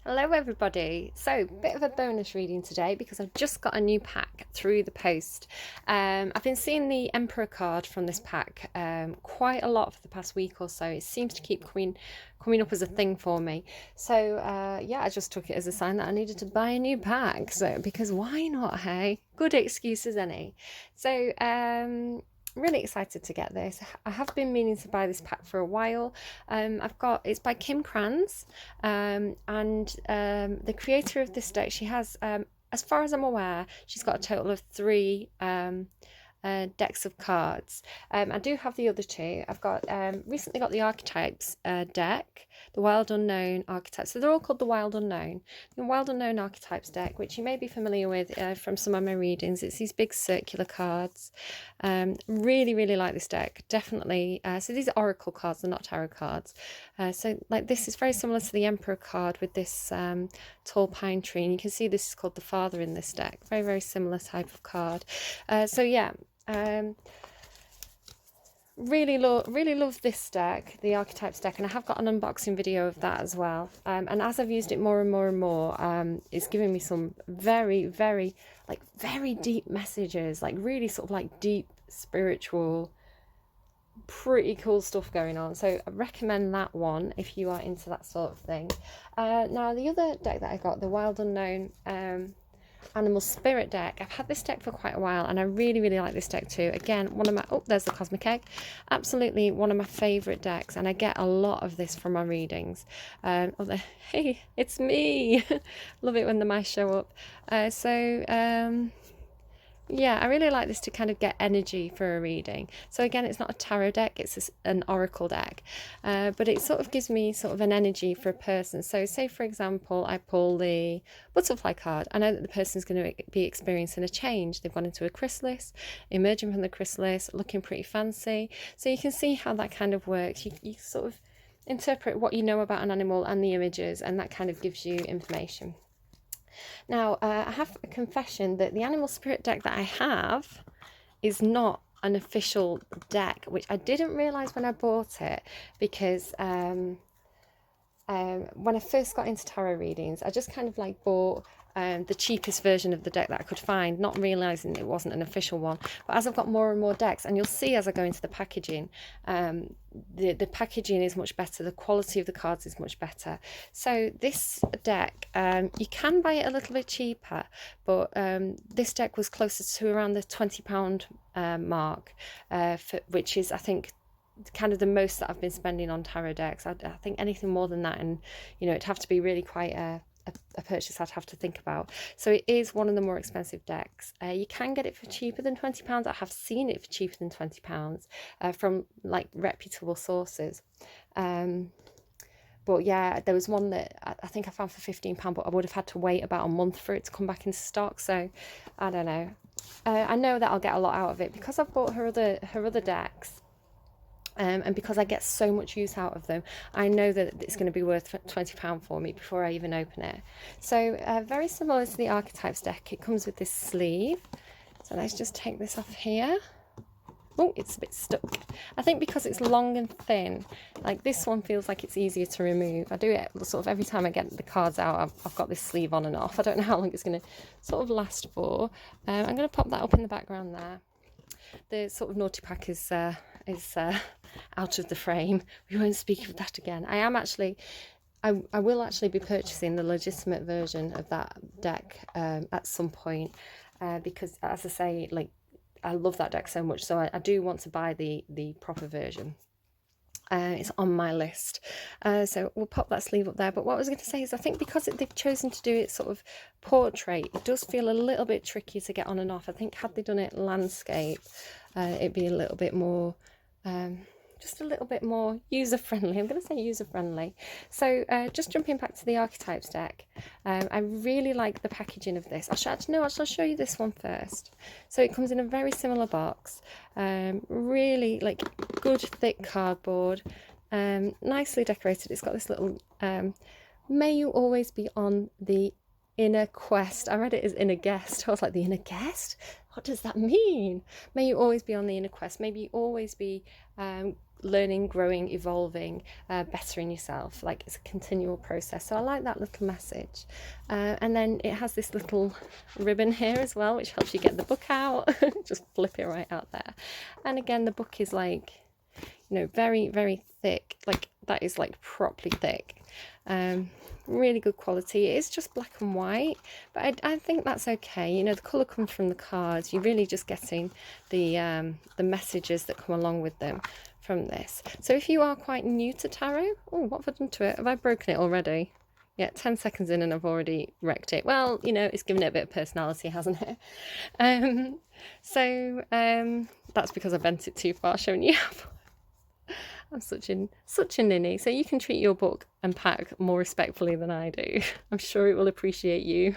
Hello everybody. So, bit of a bonus reading today because I've just got a new pack through the post. I've been seeing the Emperor card from this pack quite a lot for the past week or so. It seems to keep coming up as a thing for me. So yeah, I just took it as a sign that I needed to buy a new pack. So because why not? Hey, good excuse as any. So really excited to get this. I have been meaning to buy this pack for a while. It's by Kim Kranz, and the creator of this deck, she has, as far as I'm aware, she's got a total of three decks of cards. I do have the other two. I've got recently got the Archetypes deck, the Wild Unknown Archetypes. So they're all called the Wild Unknown. The Wild Unknown Archetypes deck, which you may be familiar with from some of my readings. It's these big circular cards. Really, really like this deck. Definitely. So these are Oracle cards, they're not tarot cards. So like this is very similar to the Emperor card with this tall pine tree. And you can see this is called the Father in this deck. Very, very similar type of card. So yeah. Really love this deck, the Archetypes deck, and I have got an unboxing video of that as well. And as I've used it more and more and more, it's giving me some very deep messages, like really sort of like deep spiritual, pretty cool stuff going on. So I recommend that one if you are into that sort of thing. Now the other deck that I got, the Wild Unknown Animal Spirit deck, I've had this deck for quite a while and I really like this deck too. Again, one of my, oh, there's the Cosmic Egg, absolutely one of my favorite decks, and I get a lot of this from my readings. Hey, it's me. Love it when the mice show up. Yeah, I really like this to kind of get energy for a reading. So again, it's not a tarot deck, it's an oracle deck, but it sort of gives me sort of an energy for a person. So say, for example, I pull the butterfly card. I know that the person's going to be experiencing a change. They've gone into a chrysalis, emerging from the chrysalis, looking pretty fancy. So you can see how that kind of works. You sort of interpret what you know about an animal and the images, and that kind of gives you information. Now, I have a confession that the Animal Spirit deck that I have is not an official deck, which I didn't realise when I bought it, because when I first got into tarot readings, I just kind of like bought the cheapest version of the deck that I could find, not realising it wasn't an official one. But as I've got more and more decks, and you'll see as I go into the packaging, the packaging is much better, the quality of the cards is much better. So this deck, you can buy it a little bit cheaper, but this deck was closer to around the £20 mark, which is, I think, kind of the most that I've been spending on tarot decks. I think anything more than that, and it'd have to be really quite a purchase I'd have to think about. So it is one of the more expensive decks. You can get it for cheaper than £20. I have seen it for cheaper than £20 from like reputable sources. But yeah, there was one that I think I found for £15, but I would have had to wait about a month for it to come back into stock. So I don't know. I know that I'll get a lot out of it because I've bought her other decks. And because I get so much use out of them, I know that it's going to be worth £20 for me before I even open it. So very similar to the Archetypes deck, it comes with this sleeve. So let's just take this off here. Oh, it's a bit stuck. I think because it's long and thin, like this one feels like it's easier to remove. I do it sort of every time I get the cards out, I've got this sleeve on and off. I don't know how long it's going to sort of last for. I'm going to pop that up in the background there. The sort of naughty pack is out of the frame. We won't speak of that again. I will actually be purchasing the legitimate version of that deck at some point, because as I say, like, I love that deck so much, so I do want to buy the proper version. It's on my list. So we'll pop that sleeve up there. But what I was going to say is I think because they've chosen to do it sort of portrait, it does feel a little bit tricky to get on and off. I think had they done it landscape, it'd be a little bit more, just a little bit more user-friendly. I'm going to say user-friendly. So just jumping back to the Archetypes deck, I really like the packaging of this. I'll show you this one first. So it comes in a very similar box, really like good thick cardboard, nicely decorated. It's got this little, may you always be on the inner quest. I read it as inner guest. I was like, the inner guest? what does that mean? May you always be on the inner quest. Maybe you always be learning, growing, evolving, bettering yourself. Like, it's a continual process. So I like that little message. And then it has this little ribbon here as well, which helps you get the book out. Just flip it right out there. And again, the book is like, you know, very, very thick. Like, that is like properly thick. Really good quality. It is just black and white, but I think that's okay. You know, the colour comes from the cards. You're really just getting the messages that come along with them from this. So if you are quite new to tarot, oh, what have I done to it? Have I broken it already? Yeah, 10 seconds in and I've already wrecked it. Well, you know, it's given it a bit of personality, hasn't it? That's because I bent it too far, showing you how I'm such a ninny. So you can treat your book and pack more respectfully than I do. I'm sure it will appreciate you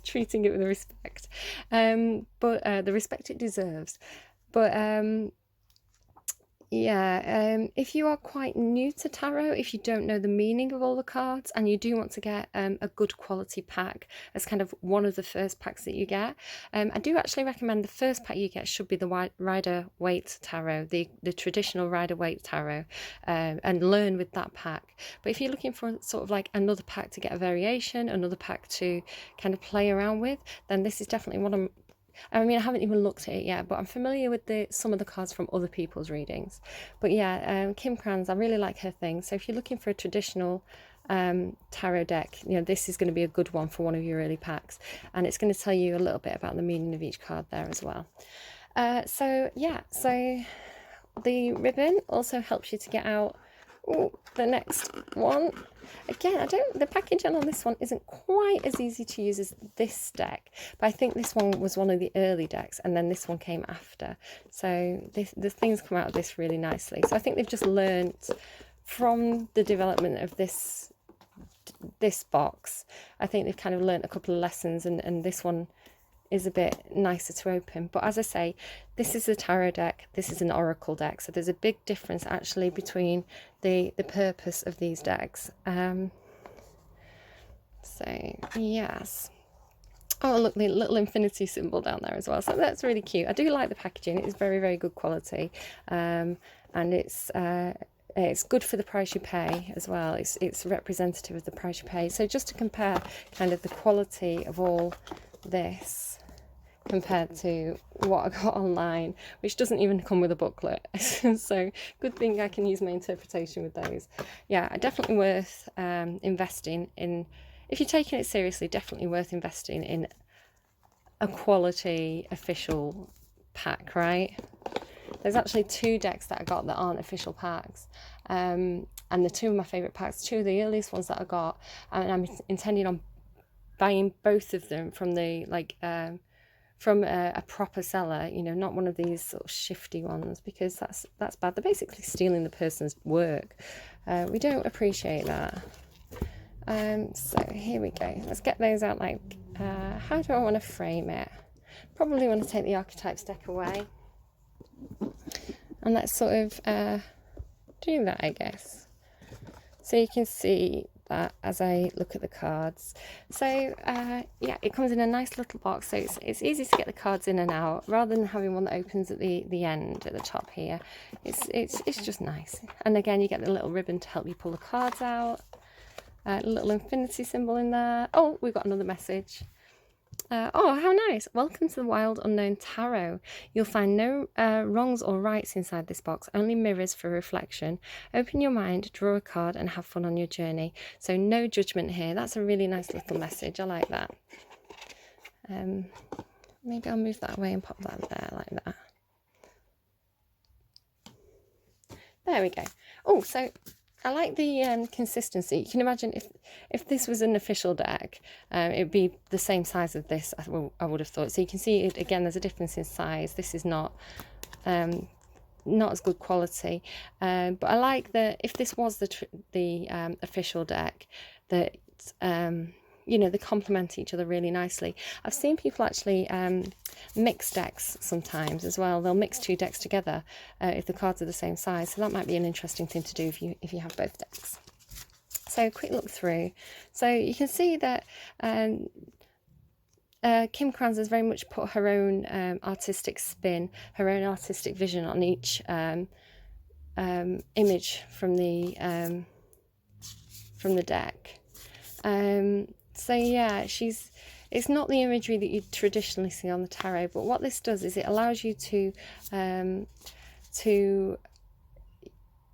treating it with respect. But the respect it deserves. But if you are quite new to tarot, if you don't know the meaning of all the cards and you do want to get a good quality pack as kind of one of the first packs that you get, I do actually recommend the first pack you get should be the Rider-Waite Tarot, the traditional Rider-Waite Tarot, and learn with that pack. But if you're looking for sort of like another pack to get a variation, another pack to kind of play around with, then this is definitely one of I mean, I haven't even looked at it yet, but I'm familiar with some of the cards from other people's readings. But yeah, Kim Kranz, I really like her thing. So if you're looking for a traditional tarot deck, you know, this is going to be a good one for one of your early packs. And it's going to tell you a little bit about the meaning of each card there as well. So the ribbon also helps you to get out the next one. Again, the packaging on this one isn't quite as easy to use as this deck, but I think this one was one of the early decks and then this one came after. So the things come out of this really nicely. So I think they've just learnt from the development of this box. I think they've kind of learnt a couple of lessons, and this one is a bit nicer to open. But as I say, this is a tarot deck, this is an oracle deck, so there's a big difference actually between the purpose of these decks. So yes, oh look, the little infinity symbol down there as well, so that's really cute. I do like the packaging. It is very, very good quality, and it's good for the price you pay as well. It's representative of the price you pay. So just to compare kind of the quality of all this compared to what I got online, which doesn't even come with a booklet. So good thing I can use my interpretation with those. Yeah, definitely worth investing in. If you're taking it seriously, definitely worth investing in a quality official pack, right? There's actually 2 decks that I got that aren't official packs, and they're 2 of my favourite packs, 2 of the earliest ones that I got, and I'm intending on buying both of them from from a proper seller, you know, not one of these sort of shifty ones, because that's bad. They're basically stealing the person's work. We don't appreciate that. So here we go. Let's get those out. Like, how do I want to frame it? Probably want to take the archetypes deck away, and let's sort of do that, I guess. So you can see that as I look at the cards. So yeah, it comes in a nice little box, so it's easy to get the cards in and out rather than having one that opens at the end at the top here. It's just nice. And again, you get the little ribbon to help you pull the cards out. A little infinity symbol in there. Oh, we've got another message. Oh, how nice. Welcome to the Wild Unknown Tarot. You'll find no wrongs or rights inside this box, only mirrors for reflection. Open your mind, draw a card and have fun on your journey. So no judgment here. That's a really nice little message. I like that. Maybe I'll move that away and pop that there like that. There we go. Oh, so I like the consistency. You can imagine if this was an official deck, it would be the same size as this, I would have thought. So you can see, it, again, there's a difference in size. This is not as good quality. But I like that if this was the official deck, that you know, they complement each other really nicely. I've seen people actually mix decks sometimes as well. They'll mix 2 decks together if the cards are the same size. So that might be an interesting thing to do if you have both decks. So quick look through. So you can see that Kim Kranz has very much put her own artistic spin, her own artistic vision on each image from the deck. So yeah, it's not the imagery that you traditionally see on the tarot, but what this does is it allows you to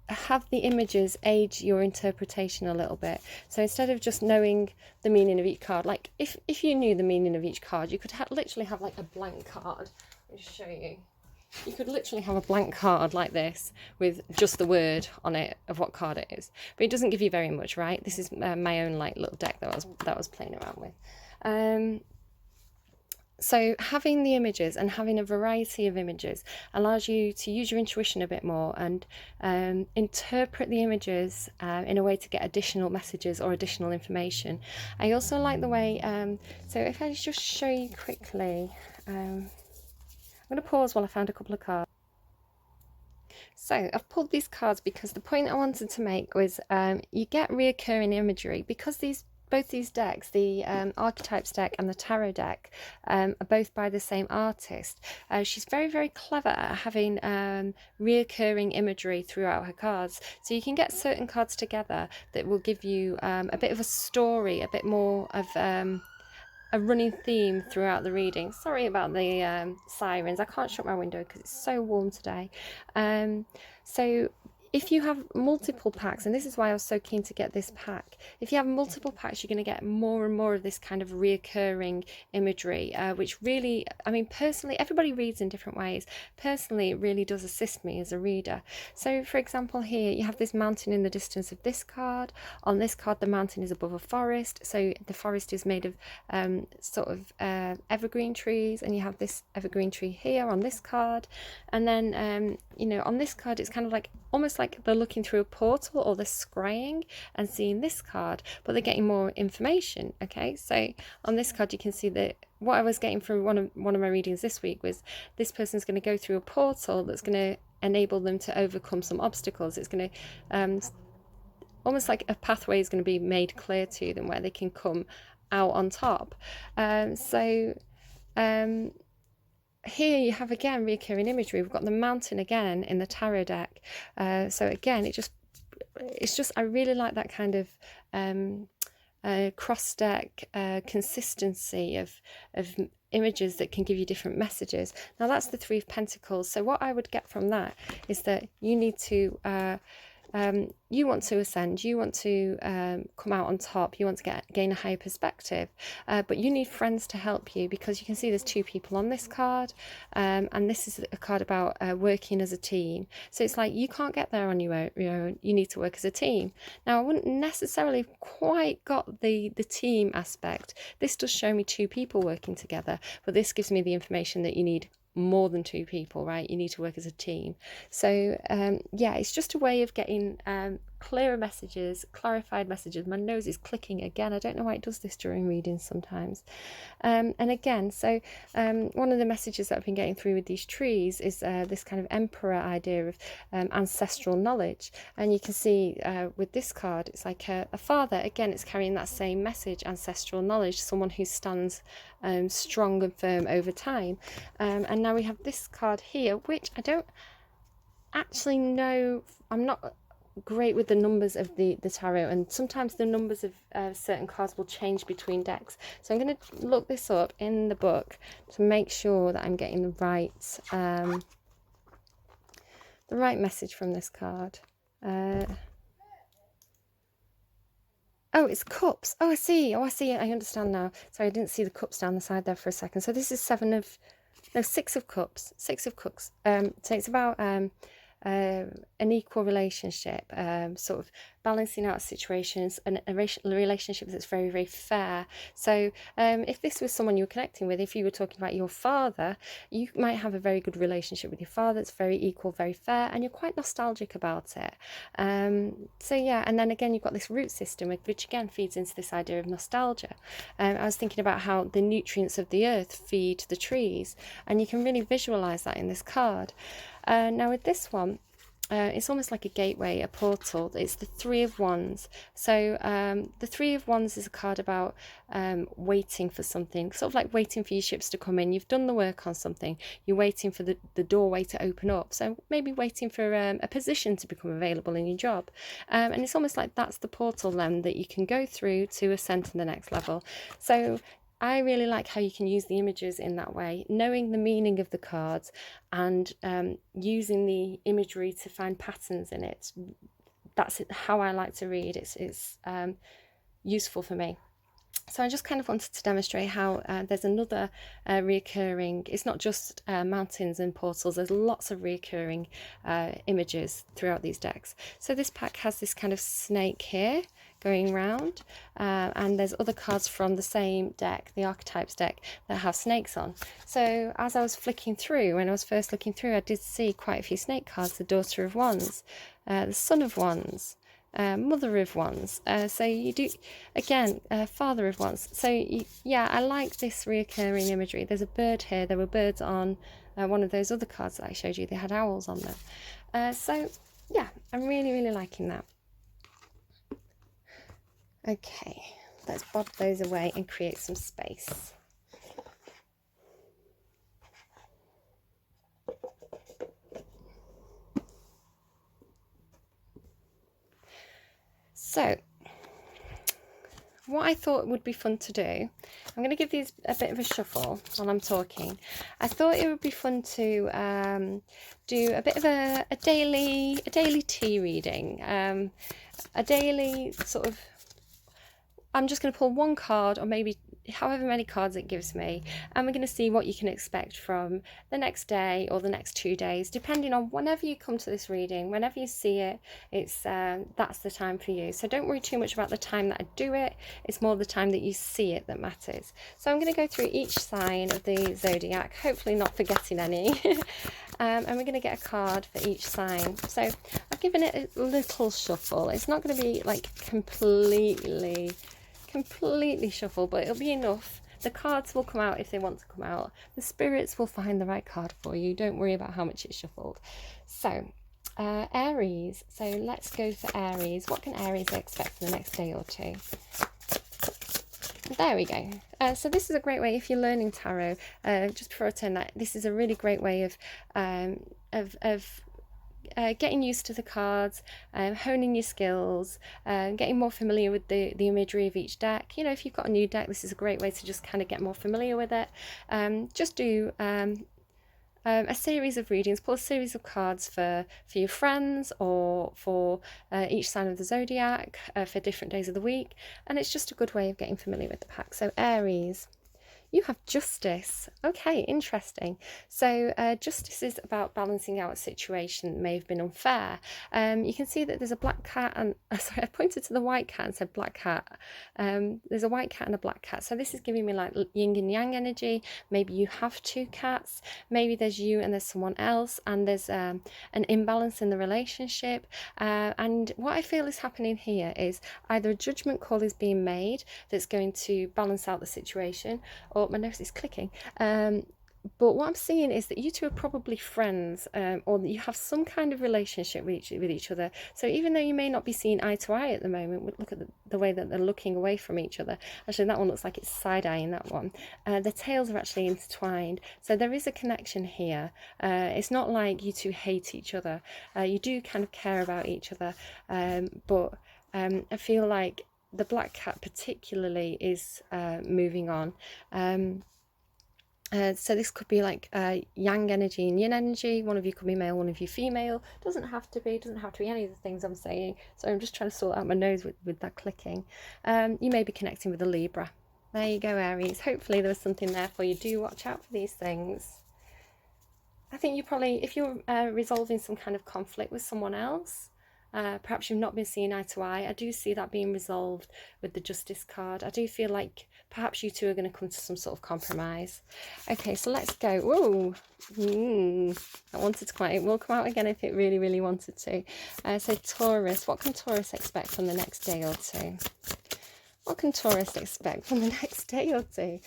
have the images aid your interpretation a little bit. So instead of just knowing the meaning of each card, like if you knew the meaning of each card, you could literally have like a blank card. Let me show you. You could literally have a blank card like this with just the word on it of what card it is, but it doesn't give you very much, right? This is my own like little deck that I was playing around with. So having the images and having a variety of images allows you to use your intuition a bit more and interpret the images in a way to get additional messages or additional information. I also like the way, so if I just show you quickly, I'm going to pause while I found a couple of cards. So I've pulled these cards because the point I wanted to make was you get reoccurring imagery because both these decks, the Archetypes deck and the Tarot deck, are both by the same artist. She's very, very clever at having reoccurring imagery throughout her cards. So you can get certain cards together that will give you a bit of a story, a bit more of a running theme throughout the reading. Sorry about the sirens. I can't shut my window because it's so warm today. So if you have multiple packs, and this is why I was so keen to get this pack, if you have multiple packs, you're going to get more and more of this kind of reoccurring imagery, which really, I mean, personally, everybody reads in different ways. Personally, it really does assist me as a reader. So, for example, here you have this mountain in the distance of this card. On this card, the mountain is above a forest. So the forest is made of sort of evergreen trees, and you have this evergreen tree here on this card. And then, you know, on this card, it's kind of like almost like they're looking through a portal, or they're scrying and seeing this card, but they're getting more information. Okay, so on this card you can see that what I was getting from one of my readings this week was this person's going to go through a portal that's going to enable them to overcome some obstacles. It's going to almost like a pathway is going to be made clear to them where they can come out on top. Here you have again recurring imagery. We've got the mountain again in the tarot deck. So again, it's just I really like that kind of cross deck consistency of images that can give you different messages. Now that's the Three of Pentacles. So what I would get from that is that you need to you want to ascend, you want to come out on top, you want to gain a higher perspective, but you need friends to help you, because you can see there's two people on this card, and this is a card about working as a team. So it's like you can't get there on your own, you need to work as a team. Now I wouldn't necessarily quite got the team aspect. This does show me two people working together, but this gives me the information that you need more than two people, right? You need to work as a team. So yeah, it's just a way of getting clearer messages, clarified messages. My nose is clicking again. I don't know why it does this during readings sometimes. And again, so one of the messages that I've been getting through with these trees is this kind of emperor idea of ancestral knowledge. And you can see with this card, it's like a father. Again, it's carrying that same message, ancestral knowledge, someone who stands strong and firm over time. And now we have this card here, which I don't actually know. I'm not great with the numbers of the tarot, and sometimes the numbers of certain cards will change between decks. So I'm going to look this up in the book to make sure that I'm getting the right message from this card. Oh, it's cups. Oh, I see. I understand now. Sorry, I didn't see the cups down the side there for a second. So this is Six of Cups. So it's about an equal relationship, sort of balancing out situations, and a relationship that's very, very fair. So if this was someone you were connecting with, if you were talking about your father, you might have a very good relationship with your father. It's very equal, very fair, and you're quite nostalgic about it. So yeah, and then again, you've got this root system, which again feeds into this idea of nostalgia. I was thinking about how the nutrients of the earth feed the trees, and you can really visualize that in this card. Now with this one, it's almost like a gateway, a portal. It's the Three of Wands. So the Three of Wands is a card about waiting for something, sort of like waiting for your ships to come in. You've done the work on something, you're waiting for the doorway to open up. So maybe waiting for a position to become available in your job. And it's almost like that's the portal then that you can go through to ascend to the next level. So I really like how you can use the images in that way, knowing the meaning of the cards and using the imagery to find patterns in it. That's how I like to read. It's useful for me. So I just kind of wanted to demonstrate how there's another reoccurring, it's not just mountains and portals, there's lots of reoccurring images throughout these decks. So this pack has this kind of snake here going round, and there's other cards from the same deck, the archetypes deck, that have snakes on. So as I was flicking through, when I was first looking through, I did see quite a few snake cards: the Daughter of Wands, the Son of Wands, Mother of Wands. So you do, again, Father of Wands. So yeah, I like this reoccurring imagery. There's a bird here. There were birds on one of those other cards that I showed you. They had owls on them. So yeah, I'm really liking that. Okay, let's bob those away and create some space. So what I thought would be fun to do, I'm going to give these a bit of a shuffle while I'm talking. I thought it would be fun to do a bit of a daily tea reading, a daily sort of, I'm just going to pull one card, or maybe however many cards it gives me, and we're going to see what you can expect from the next day or the next 2 days, depending on whenever you come to this reading. Whenever you see it, it's that's the time for you. So don't worry too much about the time that I do it. It's more the time that you see it that matters. So I'm going to go through each sign of the zodiac, hopefully not forgetting any. And we're going to get a card for each sign. So I've given it a little shuffle. It's not going to be like completely shuffle, but it'll be enough. The cards will come out if they want to come out. The spirits will find the right card for you. Don't worry about how much it's shuffled. So Aries. So let's go for Aries. What can Aries expect for the next day or two? There we go. So this is a great way if you're learning tarot. Just before I turn that, this is a really great way of getting used to the cards, honing your skills, getting more familiar with the imagery of each deck. You know, if you've got a new deck, this is a great way to just kind of get more familiar with it. Just do a series of readings, pull a series of cards for your friends or for each sign of the zodiac for different days of the week, and it's just a good way of getting familiar with the pack. So Aries, you have Justice. Okay, interesting. So Justice is about balancing out a situation that may have been unfair. You can see that there's a black cat and, sorry, I pointed to the white cat and said black cat. There's a white cat and a black cat. So this is giving me like yin and yang energy. Maybe you have two cats. Maybe there's you and there's someone else, and there's an imbalance in the relationship. And what I feel is happening here is either a judgment call is being made that's going to balance out the situation, or my nose is clicking, but what I'm seeing is that you two are probably friends, or that you have some kind of relationship with each other. So even though you may not be seeing eye to eye at the moment, look at the way that they're looking away from each other. Actually, that one looks like it's side-eyeing that one. The tails are actually intertwined, so there is a connection here. It's not like you two hate each other. You do kind of care about each other, but I feel like the black cat particularly is moving on. So this could be like yang energy and yin energy. One of you could be male, one of you female. Doesn't have to be any of the things I'm saying. So I'm just trying to sort out my nose with that clicking. You may be connecting with a Libra. There you go, Aries. Hopefully there was something there for you. Do watch out for these things. I think you probably, if you're resolving some kind of conflict with someone else, perhaps you've not been seeing eye to eye, I do see that being resolved with the Justice card. I do feel like perhaps you two are going to come to some sort of compromise. Okay, so let's go. Whoa, I wanted to come out. It will come out again if it really wanted to. So Taurus, what can Taurus expect from the next day or two? What can Taurus expect from the next day or two?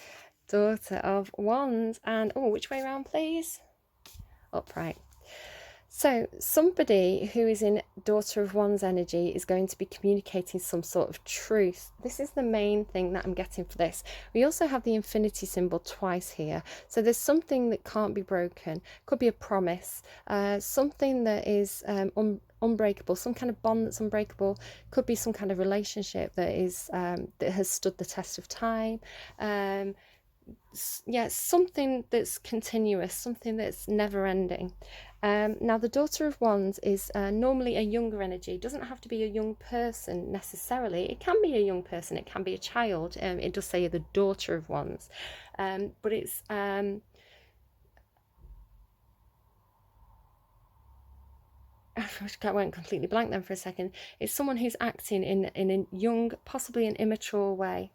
Daughter of Wands, and oh, which way around, please? Upright. So somebody who is in Daughter of Wands energy is going to be communicating some sort of truth. This is the main thing that I'm getting for this. We also have the infinity symbol twice here. So there's something that can't be broken. Could be a promise, something that is unbreakable, some kind of bond that's unbreakable. Could be some kind of relationship that is that has stood the test of time. Yeah, something that's continuous, something that's never ending. Now the Daughter of Wands is normally a younger energy. It doesn't have to be a young person necessarily. It can be a young person, it can be a child. It does say the Daughter of Wands, but it's I went completely blank then for a second. It's someone who's acting in a young, possibly an immature way.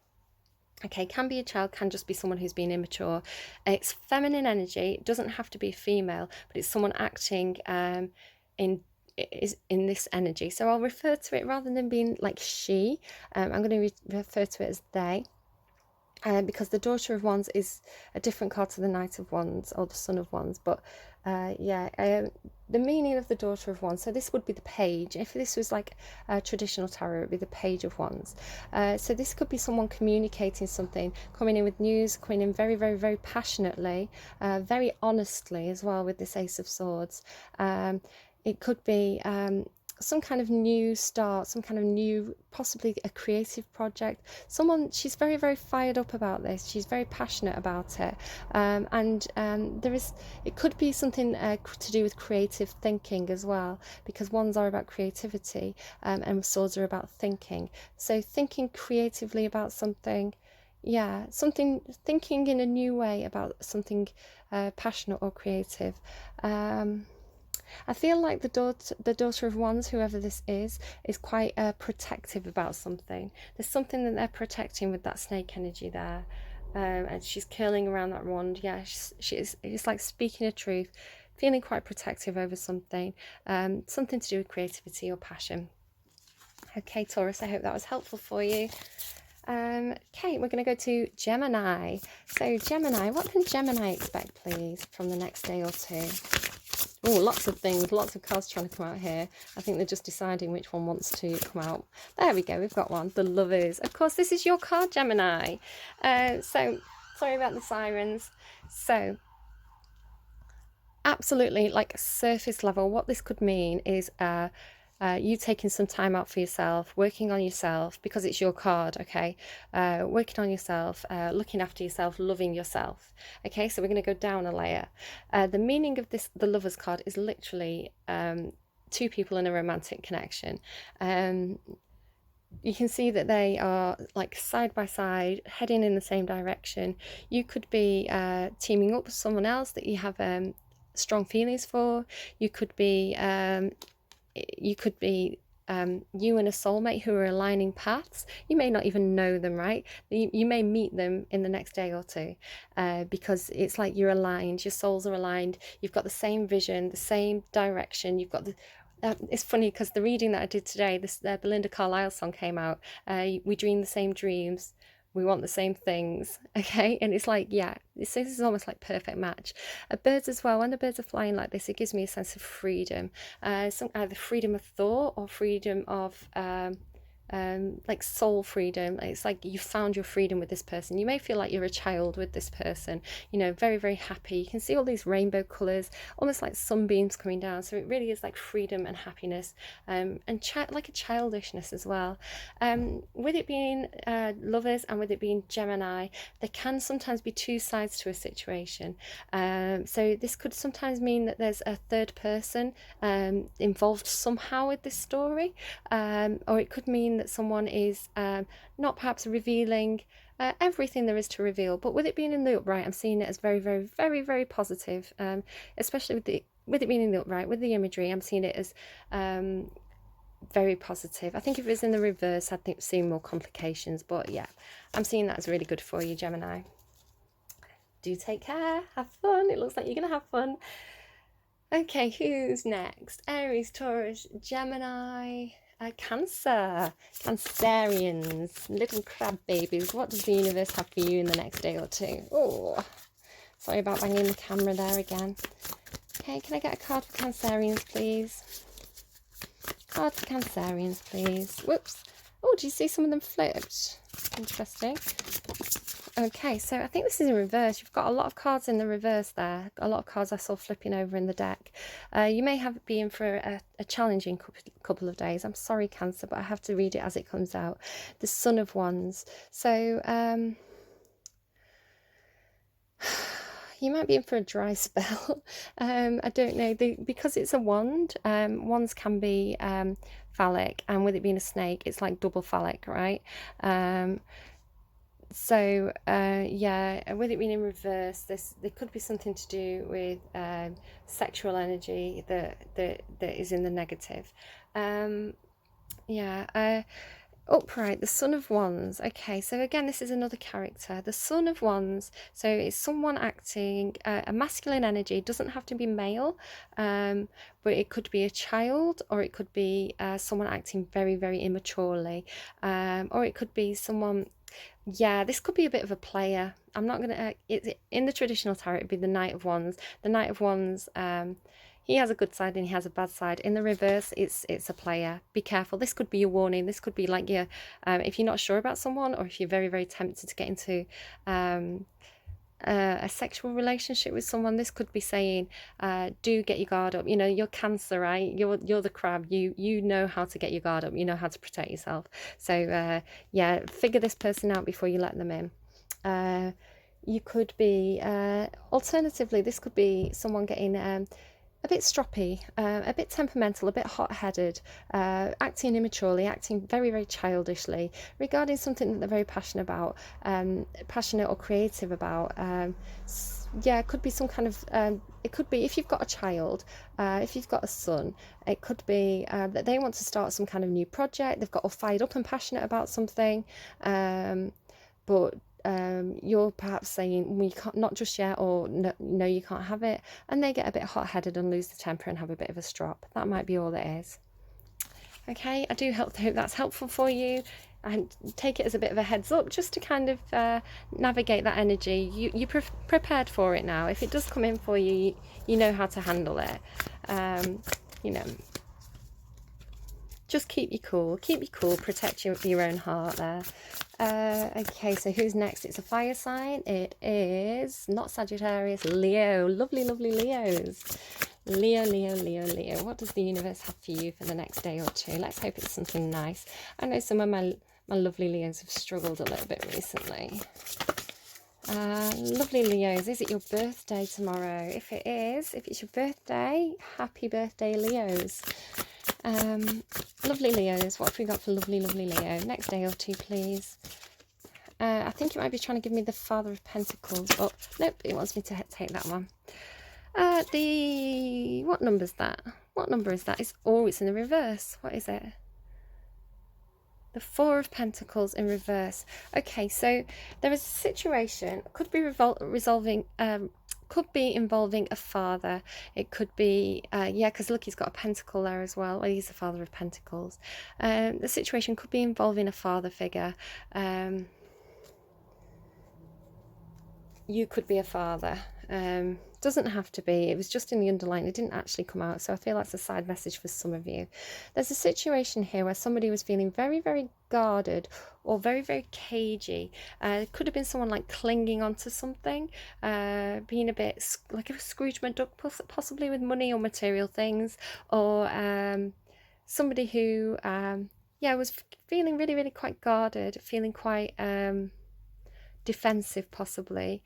Okay, can be a child, can just be someone who's been immature. It's feminine energy. It doesn't have to be a female, but it's someone acting in this energy. So I'll refer to it, rather than being like she, I'm going to refer to it as they. Because the Daughter of Wands is a different card to the Knight of Wands or the Son of Wands. But the meaning of the Daughter of Wands, so this would be the Page. If this was like a traditional tarot, it would be the Page of Wands. So this could be someone communicating something, coming in with news, coming in very, very, very passionately, very honestly as well with this Ace of Swords. It could be some kind of new start, some kind of new, possibly a creative project. She's very, very fired up about this. She's very passionate about it. It could be something to do with creative thinking as well, because wands are about creativity, and swords are about thinking. So thinking creatively about something, thinking in a new way about something passionate or creative. I feel like the Daughter of Wands, whoever this is quite protective about something. There's something that they're protecting with that snake energy there. And she's curling around that wand. Yeah, it's like speaking a truth, feeling quite protective over something. Something to do with creativity or passion. Okay, Taurus, I hope that was helpful for you. Okay, we're going to go to Gemini. So Gemini, what can Gemini expect, please, from the next day or two? Oh, lots of things, lots of cards trying to come out here. I think they're just deciding which one wants to come out. There we go, we've got one. The Lovers. Of course, this is your card, Gemini. So, sorry about the sirens. So, absolutely, like surface level, what this could mean is you taking some time out for yourself, working on yourself, because it's your card, okay? Working on yourself, looking after yourself, loving yourself. Okay, so we're going to go down a layer. The meaning of the Lovers card is literally two people in a romantic connection. You can see that they are like side by side, heading in the same direction. You could be teaming up with someone else that you have strong feelings for. You could be you and a soulmate who are aligning paths. You may not even know them, right? You may meet them in the next day or two, because it's like you're aligned, your souls are aligned, you've got the same vision, the same direction, you've got the it's funny because the reading that I did today, this Belinda Carlisle song came out. We dream the same dreams, we want the same things, okay? And it's like, yeah, this is almost like perfect match. Birds as well, when the birds are flying like this, it gives me a sense of freedom, either freedom of thought or freedom of like soul freedom. It's like you found your freedom with this person. You may feel like you're a child with this person, you know, very, very happy. You can see all these rainbow colours, almost like sunbeams coming down. So it really is like freedom and happiness, and like a childishness as well. With it being Lovers and with it being Gemini, there can sometimes be two sides to a situation. So this could sometimes mean that there's a third person involved somehow with this story, or it could mean that someone is not perhaps revealing everything there is to reveal. But with it being in the upright, I'm seeing it as very, very, very, very positive, especially with it being in the upright, with the imagery, I'm seeing it as very positive. I think if it was in the reverse, I'd see more complications, but yeah, I'm seeing that as really good for you, Gemini. Do take care, have fun. It looks like you're gonna have fun. Okay, who's next? Aries, Taurus, Gemini, Cancer, Cancerians, little crab babies. What does the universe have for you in the next day or two? Oh, sorry about banging the camera there again. Okay, can I get a card for Cancerians, please? Card for Cancerians, please. Whoops. Oh, do you see some of them flipped? Interesting. Okay, so I think this is in reverse. You've got a lot of cards in the reverse there. A lot of cards I saw flipping over in the deck. You may have been for a challenging couple of days. I'm sorry, Cancer, but I have to read it as it comes out. The Son of Wands. So, you might be in for a dry spell. I don't know. Because it's a wand, wands can be phallic, and with it being a snake, it's like double phallic, right? So yeah, with it being in reverse, there could be something to do with sexual energy that is in the negative. Yeah. Upright, the Son of Wands. Okay, so again, this is another character. The Son of Wands. So it's someone acting a masculine energy. It doesn't have to be male, but it could be a child, or it could be someone acting very, very immaturely, or it could be someone. Yeah, this could be a bit of a player. I'm not gonna. In the traditional tarot, it'd be the Knight of Wands. The Knight of Wands. He has a good side and he has a bad side. In the reverse, it's a player. Be careful. This could be a warning. This could be like your, if you're not sure about someone, or if you're very, very tempted to get into a sexual relationship with someone, this could be saying, do get your guard up. You know, you're Cancer, right? You're the crab. You know how to get your guard up. You know how to protect yourself. So yeah, figure this person out before you let them in. You could be, alternatively, this could be someone getting a bit stroppy, a bit temperamental, a bit hot-headed, acting immaturely, acting very, very childishly, regarding something that they're very passionate about, passionate or creative about. Yeah, it could be some kind of, it could be if you've got a child, if you've got a son, it could be that they want to start some kind of new project, they've got all fired up and passionate about something, but you're perhaps saying, we can't, not just yet, or no, you can't have it, and they get a bit hot-headed and lose the temper and have a bit of a strop. That might be all it is. Okay, I do hope that's helpful for you, and take it as a bit of a heads up, just to kind of navigate that energy. You're prepared for it now. If it does come in for you, you know how to handle it. You know, just keep you cool, protect your own heart there. Okay, so who's next? It's a fire sign. It is not Sagittarius, Leo. Lovely, lovely Leos. Leo. What does the universe have for you for the next day or two? Let's hope it's something nice. I know some of my lovely Leos have struggled a little bit recently. Lovely Leos, is it your birthday tomorrow? If it is, if it's your birthday, happy birthday, Leos. Lovely Leos, what have we got for lovely Leo? Next day or two, please. I think it might be trying to give me the Father of Pentacles. Oh, nope, it wants me to take that one. What number's that? What number is that? It's in the reverse. What is it? The Four of Pentacles in reverse. Okay, so there is a situation, could be resolving, could be involving a father. It could be, yeah, because look, he's got a pentacle there as well. Well, he's the Father of Pentacles. The situation could be involving a father figure. You could be a father. Doesn't have to be. It was just in the underline. It didn't actually come out, so I feel that's a side message for some of you. There's a situation here where somebody was feeling very, very guarded, or very, very cagey. It could have been someone like clinging onto something, being a bit like a Scrooge McDuck, possibly with money or material things, or somebody who yeah, was feeling really, really quite guarded, feeling quite defensive, possibly.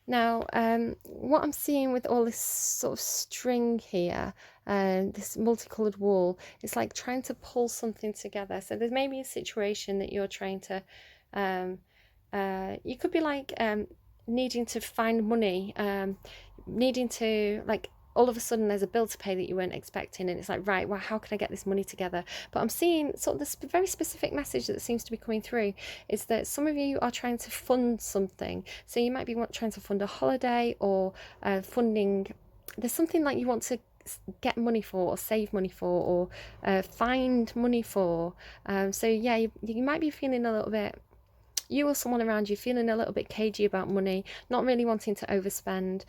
Now, what I'm seeing with all this sort of string here, this multicolored wool, it's like trying to pull something together. So there's maybe a situation that you're trying to, you could be like needing to find money, needing to, like, all of a sudden there's a bill to pay that you weren't expecting, and it's like, right, well, how can I get this money together? But I'm seeing sort of this very specific message that seems to be coming through is that some of you are trying to fund something. So you might be trying to fund a holiday, or funding, there's something like you want to get money for, or save money for, or find money for. So yeah, you might be feeling a little bit you or someone around you feeling a little bit cagey about money, not really wanting to overspend,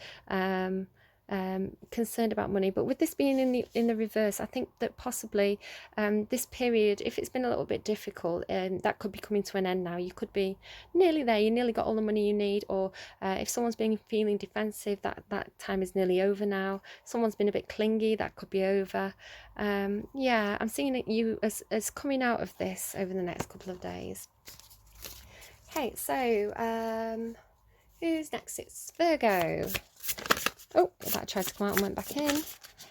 concerned about money. But with this being in the reverse, I think that possibly this period, if it's been a little bit difficult, that could be coming to an end now. You could be nearly there, you nearly got all the money you need, or if someone's been feeling defensive, that time is nearly over now. Someone's been a bit clingy, that could be over. Yeah, I'm seeing it you as coming out of this over the next couple of days. Okay, so who's next? It's Virgo. Oh, that tried to come out and went back in.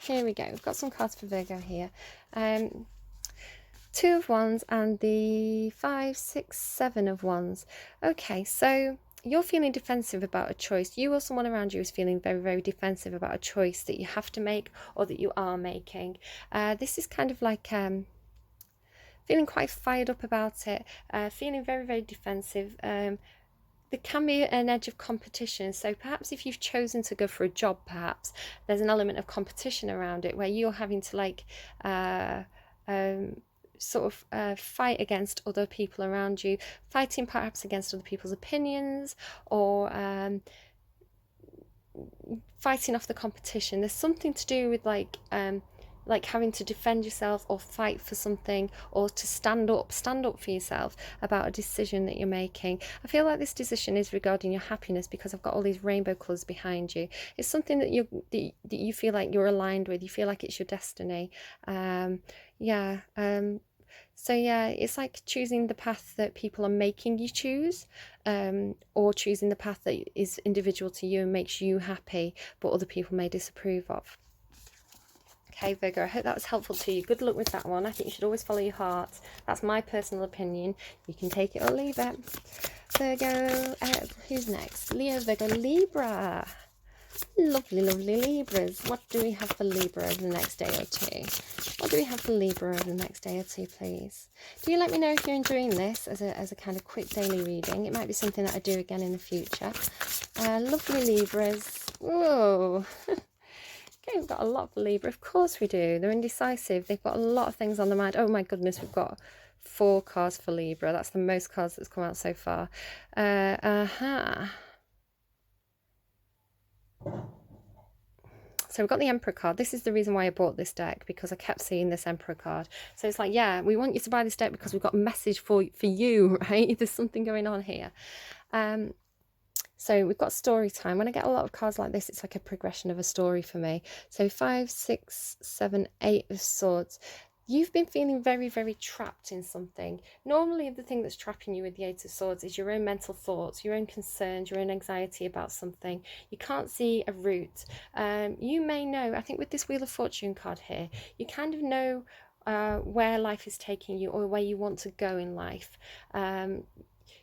Here we go. We've got some cards for Virgo here. 2 of Wands and the 5, 6, 7 of Wands. Okay, so you're feeling defensive about a choice. You or someone around you is feeling very, very defensive about a choice that you have to make or that you are making. This is kind of like feeling quite fired up about it, feeling very, very defensive. There can be an edge of competition. So perhaps if you've chosen to go for a job, perhaps there's an element of competition around it where you're having to like fight against other people around you, fighting perhaps against other people's opinions, or fighting off the competition. There's something to do with like having to defend yourself or fight for something, or to stand up for yourself about a decision that you're making. I feel like this decision is regarding your happiness because I've got all these rainbow colours behind you. It's something that you feel like you're aligned with. You feel like it's your destiny. So yeah, it's like choosing the path that people are making you choose, or choosing the path that is individual to you and makes you happy, but other people may disapprove of. Okay, Virgo, I hope that was helpful to you. Good luck with that one. I think you should always follow your heart. That's my personal opinion. You can take it or leave it. Virgo, who's next? Leo, Virgo, Libra. Lovely, lovely Libras. What do we have for Libra over the next day or two? What do we have for Libra over the next day or two, please? Do you let me know if you're enjoying this as a kind of quick daily reading? It might be something that I do again in the future. Lovely Libras. Whoa. Okay, we've got a lot for Libra. Of course we do. They're indecisive. They've got a lot of things on the mind. Oh my goodness, we've got 4 cards for Libra. That's the most cards that's come out so far. So we've got the Emperor card. This is the reason why I bought this deck, because I kept seeing this Emperor card. So it's like, yeah, we want you to buy this deck because we've got a message for you, right? There's something going on here. So we've got story time. When I get a lot of cards like this, it's like a progression of a story for me. So 5, 6, 7, 8 of Swords. You've been feeling very, very trapped in something. Normally the thing that's trapping you with the 8 of Swords is your own mental thoughts, your own concerns, your own anxiety about something. You can't see a route. You may know, I think with this Wheel of Fortune card here, you kind of know where life is taking you or where you want to go in life.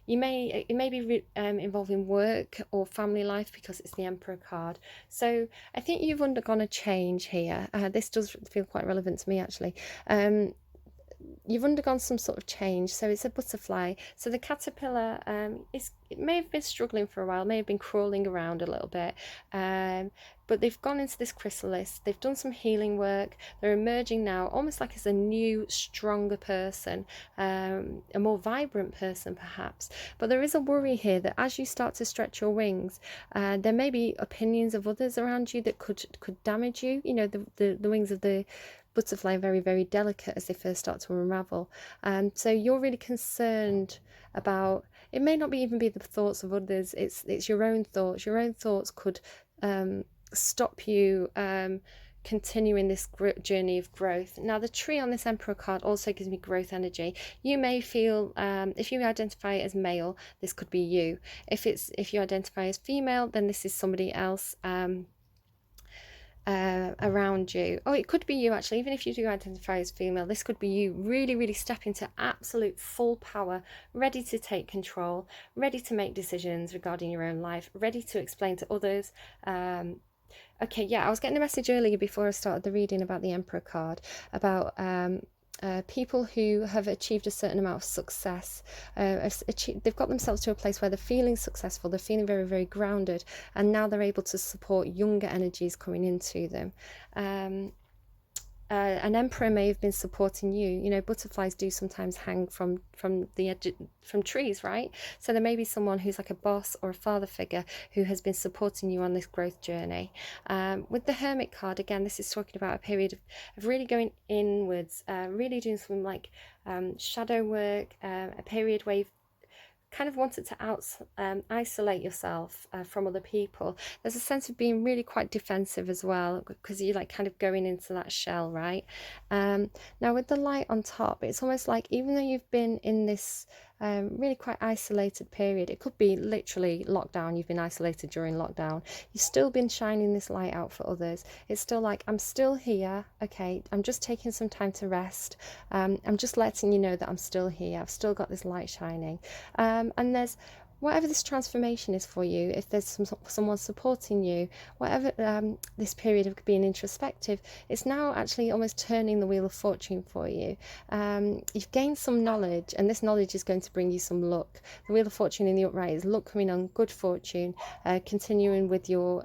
It may be involving work or family life because it's the Emperor card. So I think you've undergone a change here. This does feel quite relevant to me, actually. You've undergone some sort of change. So it's a butterfly. So the caterpillar, it may have been struggling for a while, may have been crawling around a little bit. But they've gone into this chrysalis. They've done some healing work. They're emerging now almost like as a new, stronger person, a more vibrant person perhaps. But there is a worry here that as you start to stretch your wings, there may be opinions of others around you that could damage you. You know, the wings of the butterfly are very, very delicate as they first start to unravel. So you're really concerned about, it may not even be the thoughts of others, it's your own thoughts. Your own thoughts could stop you continuing this journey of growth. Now the tree on this Emperor card also gives me growth energy. You may feel, if you identify as male, this could be you. If you identify as female, then this is somebody else around you. Oh, it could be you actually. Even if you do identify as female, this could be you really, really stepping to absolute full power, ready to take control, ready to make decisions regarding your own life, ready to explain to others. Okay, yeah, I was getting a message earlier before I started the reading about the Emperor card, about people who have achieved a certain amount of success. They've got themselves to a place where they're feeling successful, they're feeling very, very grounded, and now they're able to support younger energies coming into them. an emperor may have been supporting you. You know, butterflies do sometimes hang from the edge, from trees, right? So there may be someone who's like a boss or a father figure who has been supporting you on this growth journey. With the Hermit card, again, this is talking about a period of really going inwards, really doing some like shadow work, a period where you've kind of wanted to isolate yourself from other people. There's a sense of being really quite defensive as well, because you're like kind of going into that shell, right? Now with the light on top, it's almost like even though you've been in this really quite isolated period, it could be literally lockdown, you've been isolated during lockdown, you've still been shining this light out for others. It's still like, I'm still here, okay, I'm just taking some time to rest, I'm just letting you know that I'm still here, I've still got this light shining. And there's whatever this transformation is for you, if there's someone supporting you, whatever this period of being introspective, it's now actually almost turning the wheel of fortune for you. You've gained some knowledge, and this knowledge is going to bring you some luck. The wheel of fortune in the upright is luck coming on, good fortune, continuing with your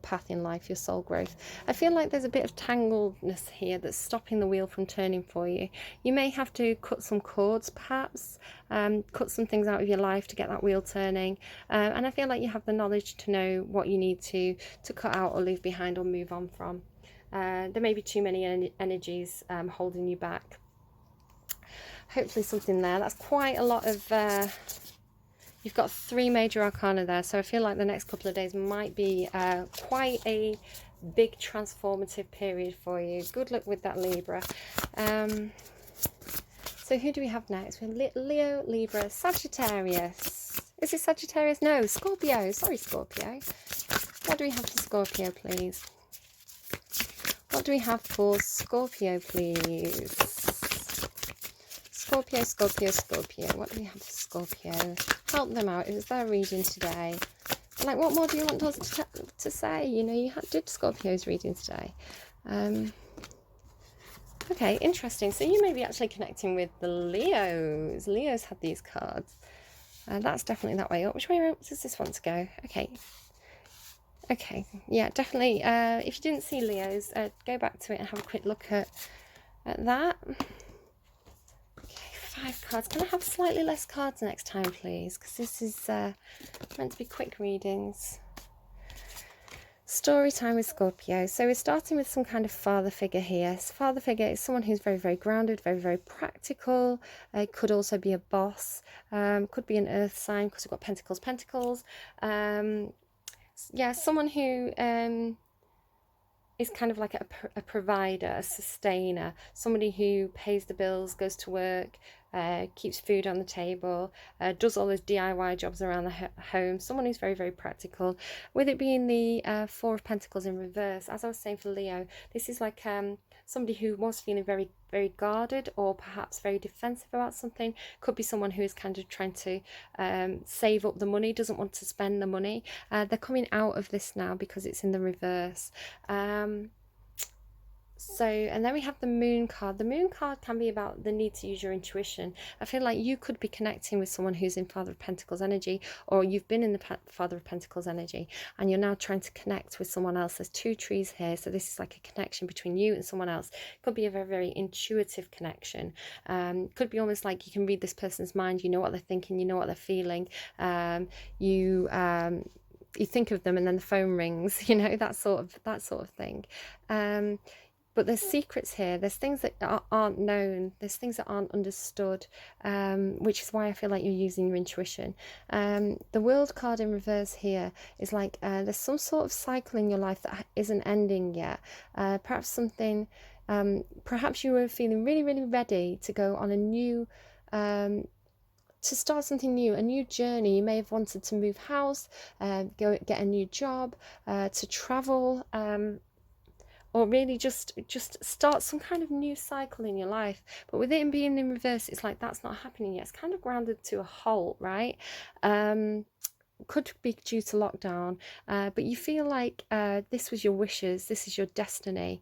path in life, your soul growth. I feel like there's a bit of tangledness here that's stopping the wheel from turning for you. You may have to cut some cords, perhaps, cut some things out of your life to get that wheel turning, and I feel like you have the knowledge to know what you need to cut out or leave behind or move on from. There may be too many energies holding you back. Hopefully something there. That's quite a lot of you've got 3 major arcana there, so I feel like the next couple of days might be quite a big transformative period for you. Good luck with that, Libra. So who do we have next? We have Leo, Libra, Sagittarius. Is it Sagittarius? No, Scorpio. Sorry, Scorpio. What do we have for Scorpio, please? What do we have for Scorpio, please? Scorpio, Scorpio, Scorpio. What do we have for Scorpio? Help them out. It was their reading today. Like, what more do you want us to say? You know, you did Scorpio's reading today. Okay, interesting. So you may be actually connecting with the Leos. Leos had these cards. That's definitely that way up. Which way does this want to go? Okay, yeah, definitely. If you didn't see Leos, go back to it and have a quick look at that. Okay, 5 cards. Can I have slightly less cards next time, please? Because this is meant to be quick readings. Story time with Scorpio. So we're starting with some kind of father figure here. So father figure is someone who's very, very grounded, very, very practical. It could also be a boss. Could be an earth sign because we've got pentacles. Yeah, someone who is kind of like a provider, a sustainer, somebody who pays the bills, goes to work, keeps food on the table, does all those DIY jobs around the home, someone who's very, very practical. With it being the 4 of Pentacles in reverse, as I was saying for Leo, this is like somebody who was feeling very, very guarded or perhaps very defensive about something. Could be someone who is kind of trying to save up the money, doesn't want to spend the money. They're coming out of this now because it's in the reverse. So, and then we have the Moon card. The Moon card can be about the need to use your intuition. I feel like you could be connecting with someone who's in Father of Pentacles energy, or you've been in the Father of Pentacles energy, and you're now trying to connect with someone else. There's 2 trees here, so this is like a connection between you and someone else. It could be a very, very intuitive connection. Could be almost like you can read this person's mind. You know what they're thinking, you know what they're feeling. You think of them, and then the phone rings. You know, that sort of thing. But there's secrets here. There's things that aren't known. There's things that aren't understood, which is why I feel like you're using your intuition. The World card in reverse here is like there's some sort of cycle in your life that isn't ending yet. Perhaps something, perhaps you were feeling really, really ready to go on a new, to start something new, a new journey. You may have wanted to move house, go get a new job, to travel, or really just start some kind of new cycle in your life. But with it being in reverse, it's like that's not happening yet. It's kind of grounded to a halt, right? Could be due to lockdown, but you feel like this was your wishes, this is your destiny.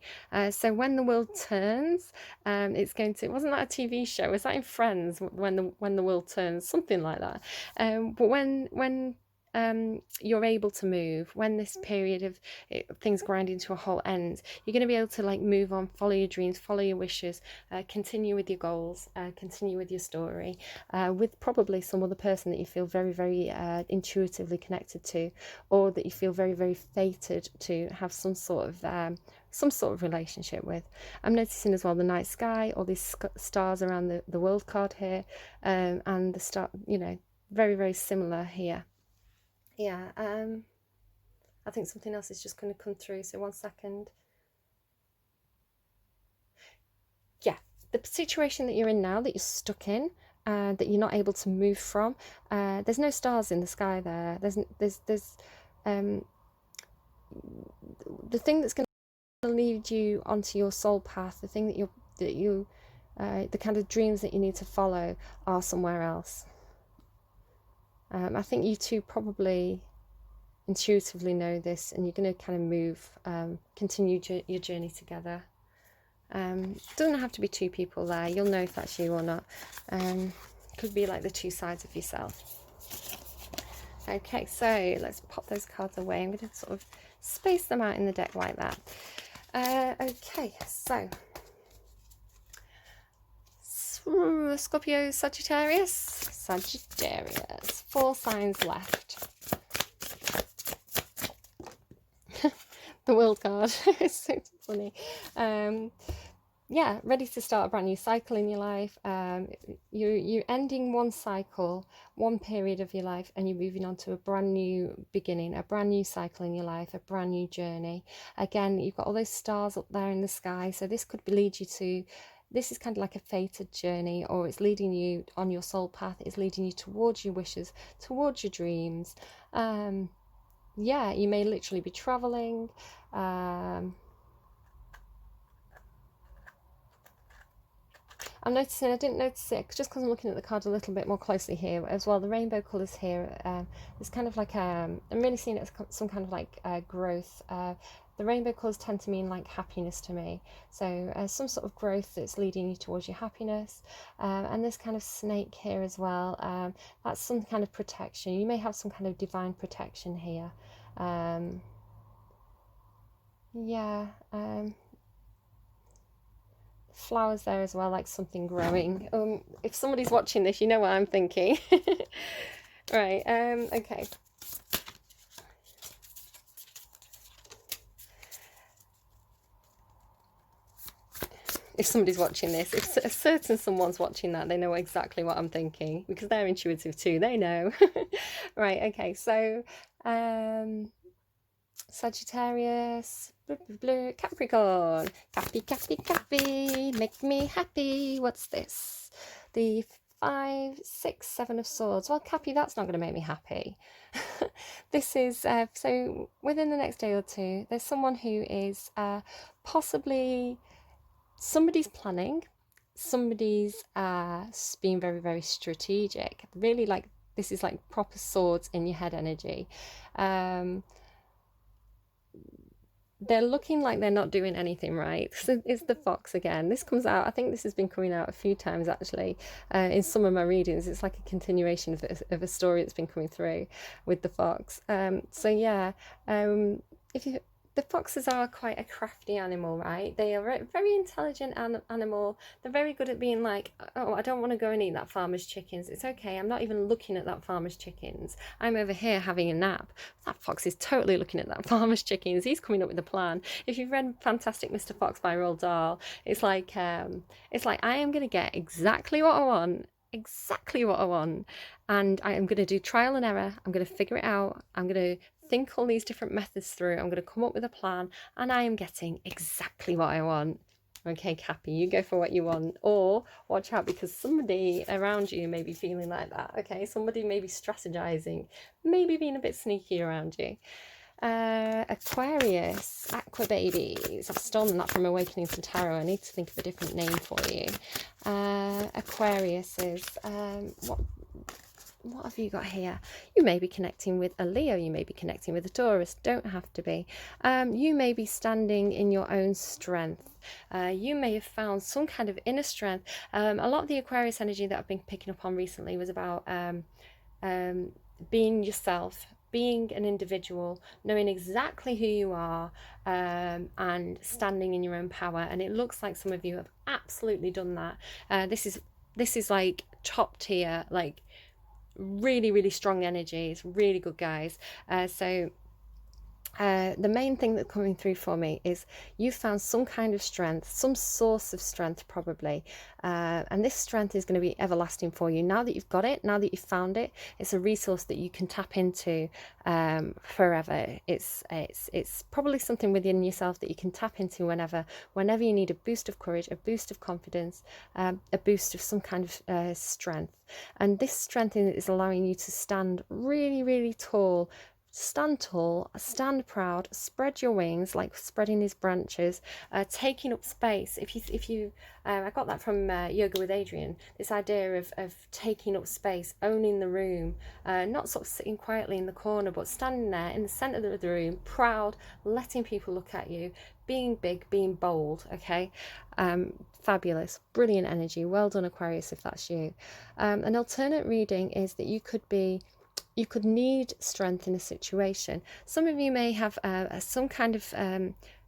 So when the world turns, it's going to, wasn't that a TV show? Was that in Friends, when the world turns? Something like that. But when you're able to move, when this period of things grinding to a halt ends, you're going to be able to like move on, follow your dreams, follow your wishes, continue with your goals, continue with your story, with probably some other person that you feel very, very intuitively connected to, or that you feel very, very fated to have some sort of relationship with. I'm noticing as well the night sky, all these stars around the world card here, and the star, you know, very, very similar here. Yeah, I think something else is just going to come through, so 1 second. Yeah, the situation that you're in now, that you're stuck in, that you're not able to move from, there's no stars in the sky there. There's the thing that's going to lead you onto your soul path, the thing the kind of dreams that you need to follow are somewhere else. I think you two probably intuitively know this, and you're going to kind of move, continue your journey together. Doesn't have to be two people there. You'll know if that's you or not. Could be like the two sides of yourself. Okay, so let's pop those cards away. I'm going to sort of space them out in the deck like that. Okay, so Scorpio, Sagittarius, 4 signs left. The world card. It's so funny. Yeah, ready to start a brand new cycle in your life. You're ending one cycle, one period of your life, and you're moving on to a brand new beginning, a brand new cycle in your life, a brand new journey. Again, you've got all those stars up there in the sky, so this could lead you to, this is kind of like a fated journey, or it's leading you on your soul path. It's leading you towards your wishes, towards your dreams. Yeah, you may literally be traveling. I'm noticing, I didn't notice it just because I'm looking at the card a little bit more closely here as well. The rainbow colours here, it's kind of like, I'm really seeing it as some kind of like growth. The rainbow colours tend to mean like happiness to me. So some sort of growth that's leading you towards your happiness. And this kind of snake here as well, that's some kind of protection. You may have some kind of divine protection here. Yeah. Flowers there as well, like something growing. If somebody's watching this, you know what I'm thinking. Right, okay. If somebody's watching this, if a certain someone's watching that, they know exactly what I'm thinking, because they're intuitive too, they know. Right, okay, so Sagittarius, Capricorn, Cappy, make me happy. What's this? The 5, 6, 7 of swords. Well, Cappy, that's not going to make me happy. This is, so within the next day or two, there's someone who is possibly, somebody's planning, somebody's being very, very strategic. Really, like, this is like proper swords in your head energy. They're looking like they're not doing anything right. So it's the fox again. This comes out, I think this has been coming out a few times actually in some of my readings. It's like a continuation of a story that's been coming through with the fox. So yeah, the foxes are quite a crafty animal, right? They are a very intelligent animal. They're very good at being like, oh, I don't want to go and eat that farmer's chickens. It's okay. I'm not even looking at that farmer's chickens. I'm over here having a nap. That fox is totally looking at that farmer's chickens. He's coming up with a plan. If you've read Fantastic Mr. Fox by Roald Dahl, it's like I am going to get exactly what I want. Exactly what I want. And I am going to do trial and error. I'm going to figure it out. I'm going to think all these different methods through. I'm going to come up with a plan, and I am getting exactly what I want. Okay, Cappy, you go for what you want, or watch out, because somebody around you may be feeling like that. Okay, somebody may be strategizing, maybe being a bit sneaky around you. Aquarius, Aqua Babies. I've stolen that from Awakening to Tarot. I need to think of a different name for you. Aquarius is what have you got here? You may be connecting with a Leo, you may be connecting with a Taurus, don't have to be. You may be standing in your own strength. You may have found some kind of inner strength. A lot of the Aquarius energy that I've been picking up on recently was about being yourself, being an individual, knowing exactly who you are, and standing in your own power. And it looks like some of you have absolutely done that. This is like top tier, like really, really strong energies, really good guys. The main thing that's coming through for me is you found some kind of strength, some source of strength probably, and this strength is going to be everlasting for you. Now that you've got it, now that you've found it, it's a resource that you can tap into forever. It's probably something within yourself that you can tap into whenever you need a boost of courage, a boost of confidence, a boost of some kind of strength. And this strength is allowing you to stand really, really tall. Stand tall, stand proud, spread your wings, like spreading his branches, taking up space. I got that from Yoga with Adrian, this idea of taking up space, owning the room, not sort of sitting quietly in the corner, but standing there in the centre of the room, proud, letting people look at you, being big, being bold, okay? Fabulous, brilliant energy. Well done, Aquarius, if that's you. An alternate reading is that you could need strength in a situation. Some of you may have some kind of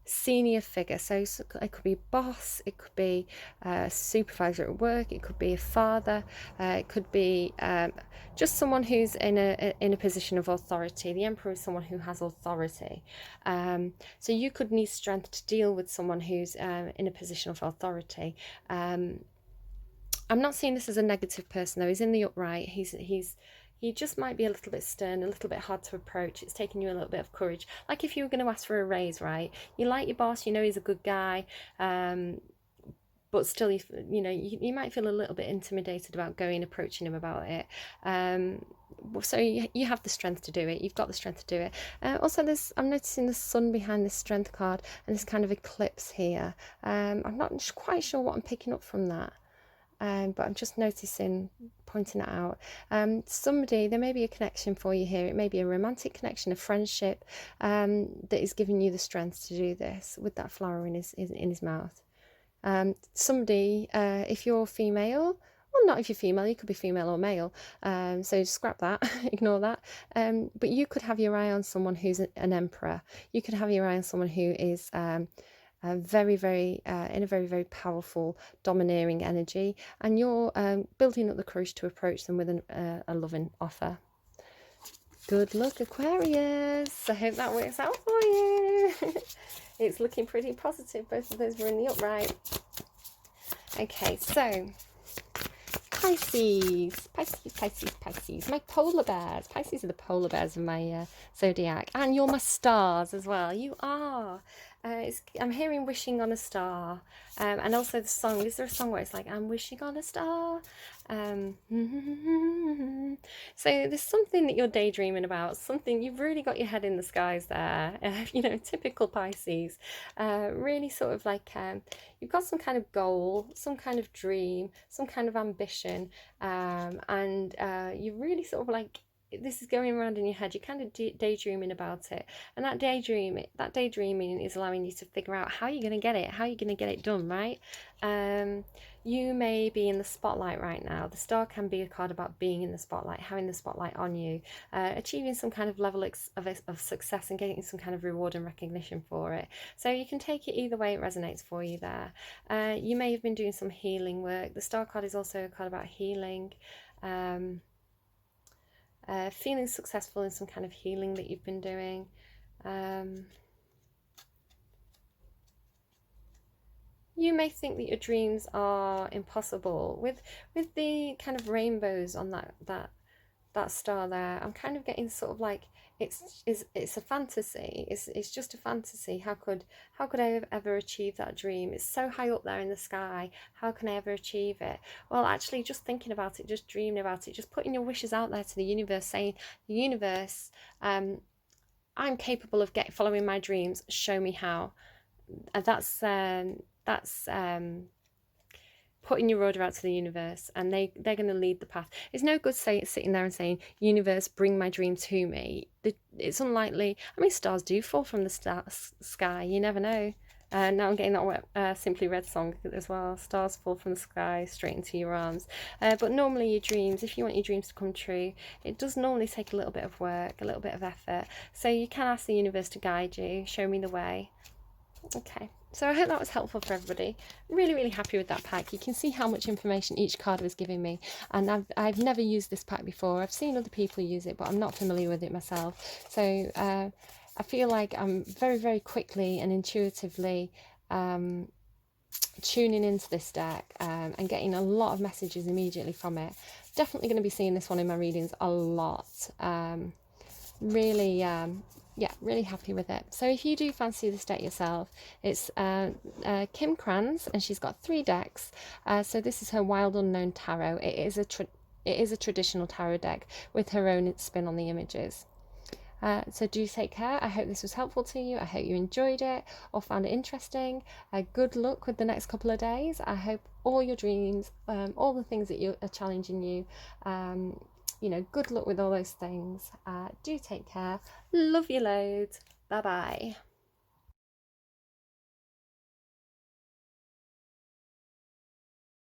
senior figure. So it could be a boss, it could be a supervisor at work, it could be a father, it could be just someone who's in a position of authority. The Emperor is someone who has authority. So you could need strength to deal with someone who's in a position of authority. I'm not seeing this as a negative person though. He's in the upright. He just might be a little bit stern, a little bit hard to approach. It's taking you a little bit of courage. Like if you were going to ask for a raise, right? You like your boss, you know he's a good guy, but still, you might feel a little bit intimidated about approaching him about it. So you have the strength to do it. You've got the strength to do it. Also, I'm noticing the sun behind this strength card and this kind of eclipse here. I'm not quite sure what I'm picking up from that. But I'm just pointing it out. There may be a connection for you here. It may be a romantic connection, a friendship that is giving you the strength to do this with that flower in his mouth. Somebody, if you're female, well, not if you're female, you could be female or male, so scrap that, ignore that, but you could have your eye on someone who's an emperor. You could have your eye on someone who is very, very in a very, very powerful, domineering energy, and you're building up the courage to approach them with a loving offer. Good luck, Aquarius. I hope that works out for you. It's looking pretty positive. Both of those were in the upright. Okay, so Pisces. My polar bears. Pisces are the polar bears of my zodiac, and you're my stars as well. You are. I'm hearing wishing on a star, and also the song. Is there a song where it's like I'm wishing on a star? So there's something that you're daydreaming about. Something you've really got your head in the skies there. Typical Pisces. Really sort of like you've got some kind of goal, some kind of dream, some kind of ambition, and you really sort of like. This is going around in your head. You're kind of daydreaming about it, and that daydreaming is allowing you to figure out how you're going to get it, how you're going to get it done, right? You may be in the spotlight right now. The star can be a card about being in the spotlight, having the spotlight on you, achieving some kind of level of success and getting some kind of reward and recognition for it. So you can take it either way it resonates for you there. You may have been doing some healing work. The star card is also a card about healing. Feeling successful in some kind of healing that you've been doing. You may think that your dreams are impossible. With the kind of rainbows on that star there, I'm kind of getting sort of like it's a fantasy. It's just a fantasy. How could I ever achieve that dream? It's so high up there in the sky. How can I ever achieve it? Well, actually, just thinking about it, just dreaming about it, just putting your wishes out there to the universe, saying, the universe, I'm capable of following my dreams. Show me how. That's putting your order out to the universe, and they're going to lead the path. It's no good sitting there and saying, universe, bring my dream to me. It's unlikely. I mean, stars do fall from the sky. You never know. Now I'm getting that Simply Red song as well. Stars fall from the sky straight into your arms. But normally your dreams, if you want your dreams to come true, it does normally take a little bit of work, a little bit of effort. So you can ask the universe to guide you, show me the way. Okay, so I hope that was helpful for everybody. Really, really happy with that pack. You can see how much information each card was giving me. And I've never used this pack before. I've seen other people use it, but I'm not familiar with it myself. So I feel like I'm very, very quickly and intuitively tuning into this deck and getting a lot of messages immediately from it. Definitely going to be seeing this one in my readings a lot. Really, yeah, really happy with it. So if you do fancy this deck yourself, it's Kim Kranz, and she's got 3 decks. So this is her Wild Unknown Tarot. It is a traditional tarot deck with her own spin on the images. So do take care. I hope this was helpful to you. I hope you enjoyed it or found it interesting. Good luck with the next couple of days. I hope all your dreams, all the things that are challenging you, you know, good luck with all those things. Do take care. Love you loads. Bye bye.